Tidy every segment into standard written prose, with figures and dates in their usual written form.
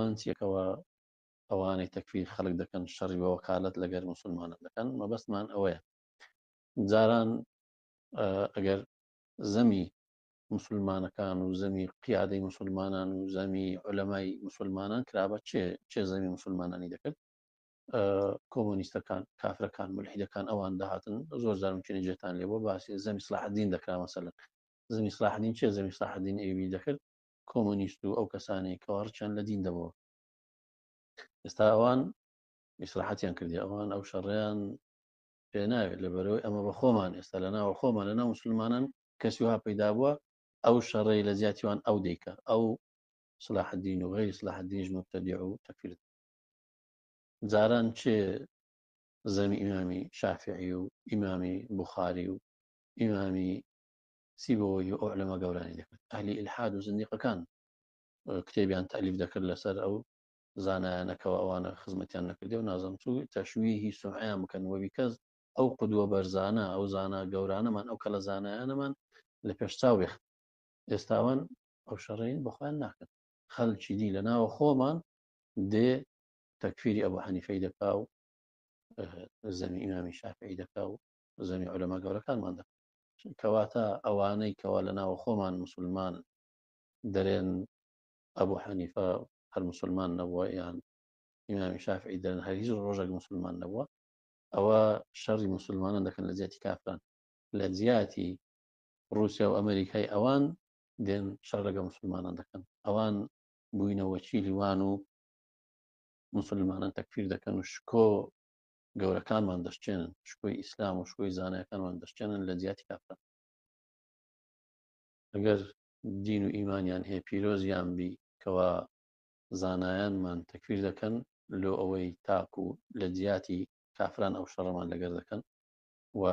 ئەوان چێکەوە ئەوانەی تەکفیر خەڵک دەکەن شەڕی بە وەکالەت لەگەر موسڵمانە دەکەن مەبەستمان ئەوەیە جاران ئەگەر زەمی مسلمانەکان و زەمی قیادەی مسلمانان و زەمی عولەمای مسلمانان کرابە چێ زەمی مسلمانانی دەکرد کۆمۆنیستەکان کافرەکان ملحیدەکان ئەوان داهاتن زۆر جار ممکنە جێتان لێ بۆ باسی زەمی سلاحدین دەکرا مەسەلەن زەمی سلاحدین چێ زەمی سلاحدین ئێوی دەکرد کۆمۆنیست و ئەو کەسانی کە ڕچیان لە دین دەبەوە ئێستا ئەوان ئیسلاحەتیان کردی ئەوان ئەو شەڕیان پێ ناوێت لەبەرەوەی ئەمە بە خۆمان ئێستا لەناوە خۆمان لەناو مسلمانان کەسی وها پەیدا بووە ئەو شەڕەی لە زیاتیوان ئەو دەیکە ئەو صلاح الدین و غیر صلاح الدینش مبتدع و تەکفیر جاران چێ زەمی ئیمامی شافعی و ئیمامی بوخاری و ئیمامی سیبەوەی و ئەو عولەما گەورانی دەکرد ئەهلی ئیلحاد و زندیقەکان کتێبیان تەلیف دەکرد لەسەر ئەو زانایانەکەەوە ئەوانە خزمەتیان نەکردی و نازم چوو تەشویهی سومعیان بکەن وەبی کەس ئەو قودوە بەرزانە ئەو زانا گەورانەمان ئەو کە لە زانایانەمان لە پێشچاوێخ ئێستاوان ئەو شەڕین بەخۆیان ناکەن خەڵکی دی لە ناوە خۆمان دێ تەکفیری ئەبوو حەنیفەی دەکا و زەمی ئیمامی شافعی دەکا و زەمی عولەما گەورەکانمان دەکا کەواتە ئەوانەی کەوا لە ناوە خۆمان مسلمانن دەرێن ئەبوو حەنیفە هەر مسلمان نەبووە یان ئیمامی شافعی دەرێن هەر هیچ ڕۆژێک مسلمان نەبووە ئەوە شەڕی مسلمانان دەکەن لە جیاتی کافران لە جیاتی رووسیا و ئەمریکای ئەوان دێن شەڕ لەگەڵ مسلمانان دەکەن ئەوان بووینەوە چیلیوان و مسلمانان تەکفیر دەکەن و شکۆ گەورەکانمان دەشتێنن شکۆی ئیسلام و شکۆی زانایەکانمان دەشتێنن لە جیاتی کافران ئەگەر دین و ئیمانیان هەیە پیرۆزیان بی کەوا زانایانمان تەکفیر دەکەن لۆ ئەوەی تاکو لە جیاتی کافران ئەو شەڕەمان لەگەر دەکەن و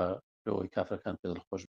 لۆ ئەوەی کافرەکان پێ دڵخۆش